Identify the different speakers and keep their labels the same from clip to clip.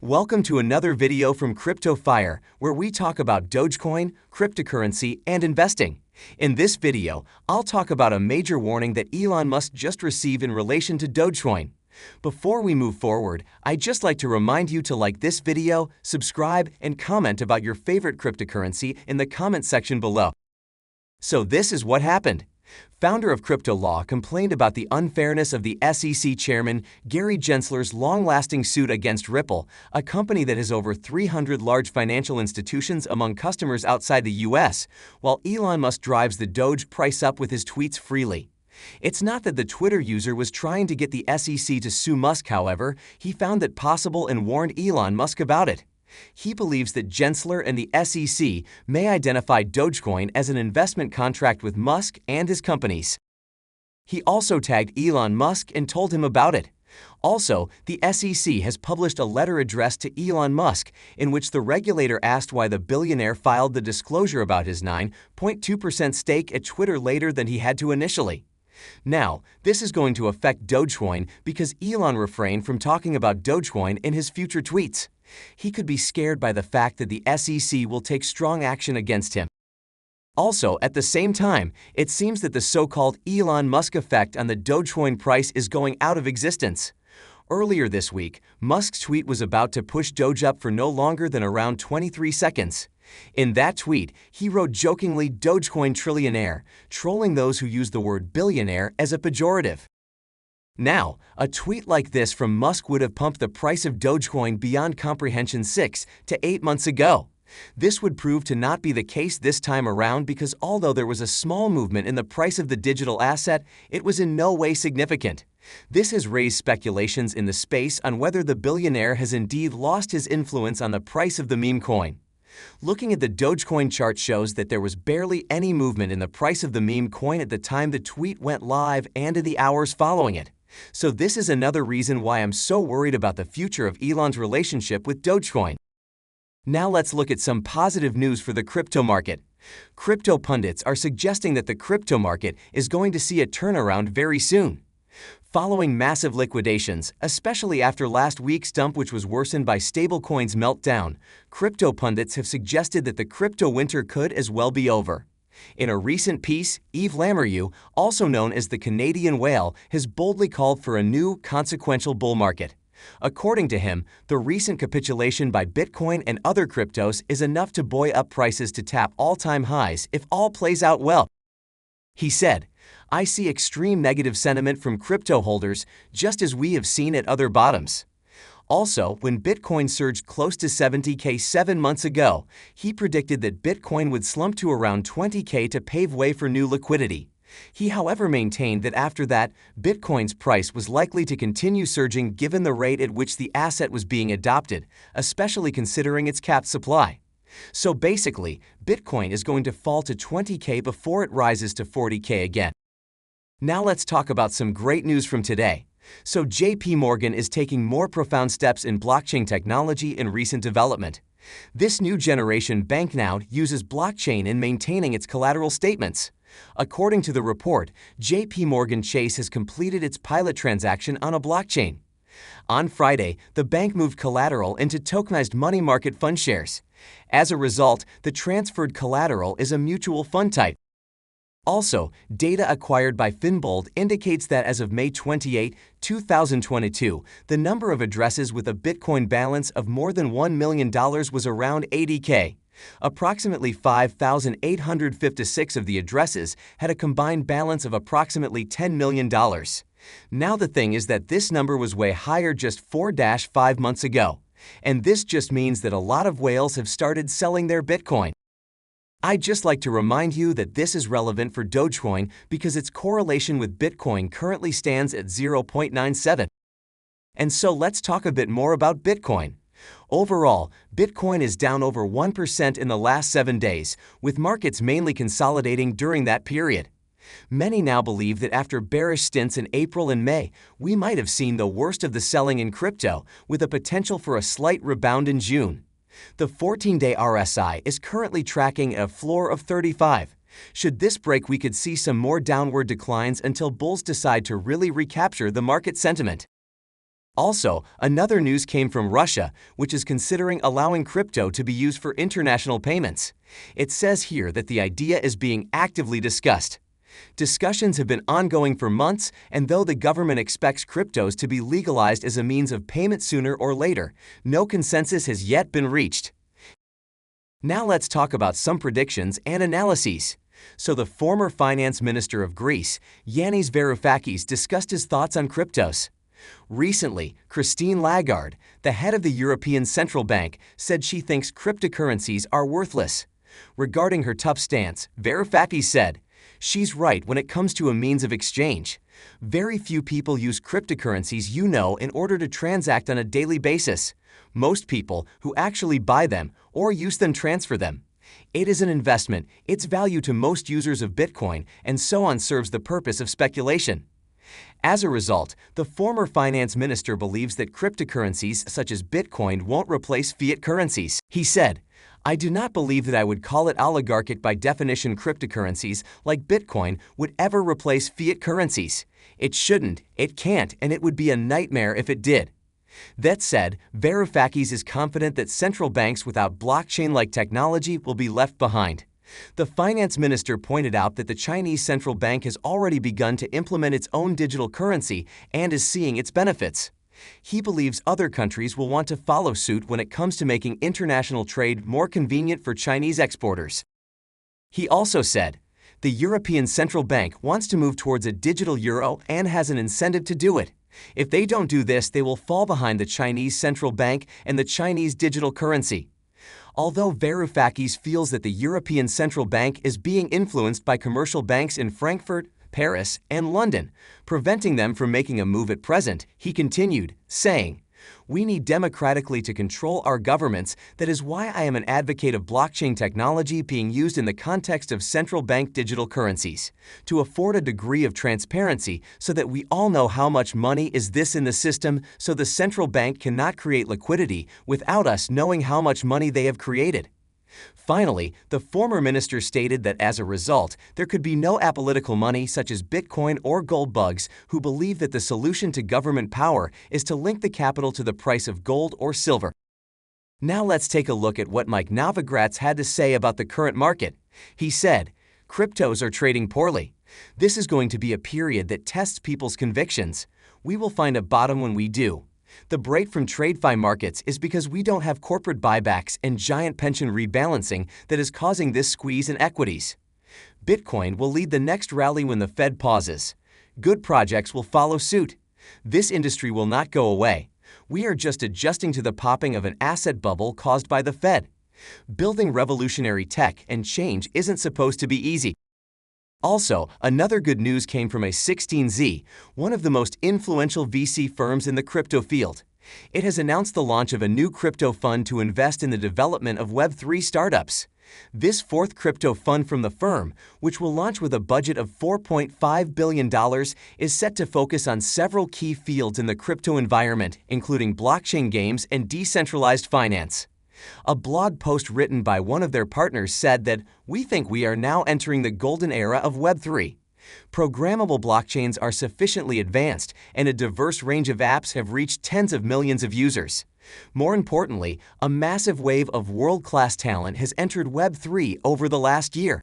Speaker 1: Welcome to another video from Crypto Fire, where we talk about Dogecoin, cryptocurrency, and investing. In this video, I'll talk about a major warning that Elon Musk just received in relation to Dogecoin. Before we move forward, I'd just like to remind you to like this video, subscribe, and comment about your favorite cryptocurrency in the comment section below. So this is what happened. Founder of Crypto Law complained about the unfairness of the SEC chairman Gary Gensler's long-lasting suit against Ripple, a company that has over 300 large financial institutions among customers outside the US, while Elon Musk drives the Doge price up with his tweets freely. It's not that the Twitter user was trying to get the SEC to sue Musk, however, he found that possible and warned Elon Musk about it. He believes that Gensler and the SEC may identify Dogecoin as an investment contract with Musk and his companies. He also tagged Elon Musk and told him about it. Also, the SEC has published a letter addressed to Elon Musk in which the regulator asked why the billionaire filed the disclosure about his 9.2% stake at Twitter later than he had to initially. Now, this is going to affect Dogecoin because Elon refrained from talking about Dogecoin in his future tweets. He could be scared by the fact that the SEC will take strong action against him. Also, at the same time, it seems that the so-called Elon Musk effect on the Dogecoin price is going out of existence. Earlier this week, Musk's tweet was about to push Doge up for no longer than around 23 seconds. In that tweet, he wrote jokingly Dogecoin trillionaire, trolling those who use the word billionaire as a pejorative. Now, a tweet like this from Musk would have pumped the price of Dogecoin beyond comprehension 6 to 8 months ago. This would prove to not be the case this time around because although there was a small movement in the price of the digital asset, it was in no way significant. This has raised speculations in the space on whether the billionaire has indeed lost his influence on the price of the meme coin. Looking at the Dogecoin chart shows that there was barely any movement in the price of the meme coin at the time the tweet went live and in the hours following it. So this is another reason why I'm so worried about the future of Elon's relationship with Dogecoin. Now let's look at some positive news for the crypto market. Crypto pundits are suggesting that the crypto market is going to see a turnaround very soon. Following massive liquidations, especially after last week's dump which was worsened by stablecoins meltdown, crypto pundits have suggested that the crypto winter could as well be over. In a recent piece, Yves Lamereux, also known as the Canadian whale, has boldly called for a new, consequential bull market. According to him, the recent capitulation by Bitcoin and other cryptos is enough to buoy up prices to tap all-time highs if all plays out well. He said, "I see extreme negative sentiment from crypto holders, just as we have seen at other bottoms." Also, when Bitcoin surged close to 70K 7 months ago, he predicted that Bitcoin would slump to around 20K to pave way for new liquidity. He, however, maintained that after that, Bitcoin's price was likely to continue surging given the rate at which the asset was being adopted, especially considering its capped supply. So basically, Bitcoin is going to fall to 20K before it rises to 40K again. Now let's talk about some great news from today. So JP Morgan is taking more profound steps in blockchain technology in recent development. This new generation bank now uses blockchain in maintaining its collateral statements. According to the report, JP Morgan Chase has completed its pilot transaction on a blockchain. On Friday, the bank moved collateral into tokenized money market fund shares. As a result, the transferred collateral is a mutual fund type. Also, data acquired by Finbold indicates that as of May 28, 2022, the number of addresses with a Bitcoin balance of more than $1 million was around 80K. Approximately 5,856 of the addresses had a combined balance of approximately $10 million. Now the thing is that this number was way higher just 4-5 months ago. And this just means that a lot of whales have started selling their Bitcoin. I'd just like to remind you that this is relevant for Dogecoin because its correlation with Bitcoin currently stands at 0.97. And so let's talk a bit more about Bitcoin. Overall, Bitcoin is down over 1% in the last 7 days, with markets mainly consolidating during that period. Many now believe that after bearish stints in April and May, we might have seen the worst of the selling in crypto, with a potential for a slight rebound in June. The 14-day RSI is currently tracking at a floor of 35. Should this break, we could see some more downward declines until bulls decide to really recapture the market sentiment. Also, another news came from Russia, which is considering allowing crypto to be used for international payments. It says here that the idea is being actively discussed. Discussions have been ongoing for months, and though the government expects cryptos to be legalized as a means of payment sooner or later, no consensus has yet been reached. Now let's talk about some predictions and analyses. So the former finance minister of Greece, Yanis Varoufakis, discussed his thoughts on cryptos. Recently, Christine Lagarde, the head of the European Central Bank, said she thinks cryptocurrencies are worthless. Regarding her tough stance, Varoufakis said, "She's right when it comes to a means of exchange. Very few people use cryptocurrencies in order to transact on a daily basis. Most people who actually buy them or use them transfer them. It is an investment, its value to most users of Bitcoin and so on serves the purpose of speculation." As a result, the former finance minister believes that cryptocurrencies such as Bitcoin won't replace fiat currencies. He said, "I do not believe that I would call it oligarchic by definition. Cryptocurrencies like Bitcoin would ever replace fiat currencies. It shouldn't, it can't, and it would be a nightmare if it did." That said, Varoufakis is confident that central banks without blockchain-like technology will be left behind. The finance minister pointed out that the Chinese central bank has already begun to implement its own digital currency and is seeing its benefits. He believes other countries will want to follow suit when it comes to making international trade more convenient for Chinese exporters. He also said, "The European Central Bank wants to move towards a digital euro and has an incentive to do it. If they don't do this, they will fall behind the Chinese central bank and the Chinese digital currency." Although Varoufakis feels that the European Central Bank is being influenced by commercial banks in Frankfurt, Paris, and London, preventing them from making a move at present, he continued, saying, "We need democratically to control our governments. That is why I am an advocate of blockchain technology being used in the context of central bank digital currencies, to afford a degree of transparency so that we all know how much money is this in the system, so the central bank cannot create liquidity without us knowing how much money they have created." Finally, the former minister stated that as a result, there could be no apolitical money such as Bitcoin or gold bugs who believe that the solution to government power is to link the capital to the price of gold or silver. Now let's take a look at what Novogratz had to say about the current market. He said, "Cryptos are trading poorly. This is going to be a period that tests people's convictions. We will find a bottom when we do. The break from TradeFi markets is because we don't have corporate buybacks and giant pension rebalancing that is causing this squeeze in equities. Bitcoin will lead the next rally when the Fed pauses. Good projects will follow suit. This industry will not go away. We are just adjusting to the popping of an asset bubble caused by the Fed. Building revolutionary tech and change isn't supposed to be easy." Also, another good news came from a16z, one of the most influential VC firms in the crypto field. It has announced the launch of a new crypto fund to invest in the development of Web3 startups. This fourth crypto fund from the firm, which will launch with a budget of $4.5 billion, is set to focus on several key fields in the crypto environment, including blockchain games and decentralized finance. A blog post written by one of their partners said that, "We think we are now entering the golden era of Web3. Programmable blockchains are sufficiently advanced, and a diverse range of apps have reached tens of millions of users. More importantly, a massive wave of world-class talent has entered Web3 over the last year."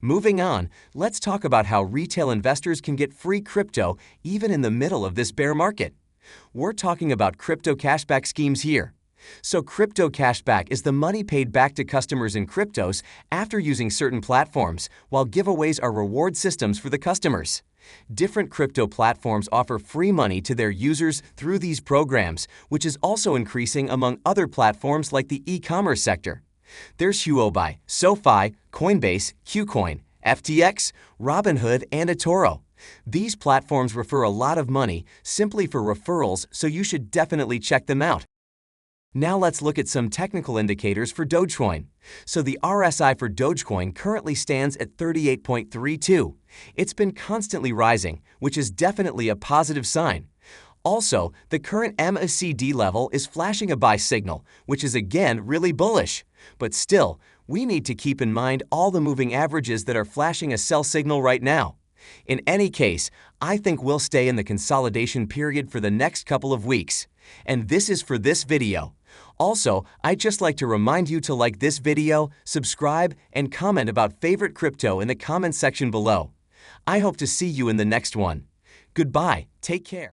Speaker 1: Moving on, let's talk about how retail investors can get free crypto even in the middle of this bear market. We're talking about crypto cashback schemes here. So crypto cashback is the money paid back to customers in cryptos after using certain platforms, while giveaways are reward systems for the customers. Different crypto platforms offer free money to their users through these programs, which is also increasing among other platforms like the e-commerce sector. There's Huobi, SoFi, Coinbase, KuCoin, FTX, Robinhood, and eToro. These platforms refer a lot of money simply for referrals, so you should definitely check them out. Now let's look at some technical indicators for Dogecoin. So the RSI for Dogecoin currently stands at 38.32. It's been constantly rising, which is definitely a positive sign. Also, the current MACD level is flashing a buy signal, which is again really bullish. But still, we need to keep in mind all the moving averages that are flashing a sell signal right now. In any case, I think we'll stay in the consolidation period for the next couple of weeks. And this is for this video. Also, I'd just like to remind you to like this video, subscribe, and comment about favorite crypto in the comment section below. I hope to see you in the next one. Goodbye, take care.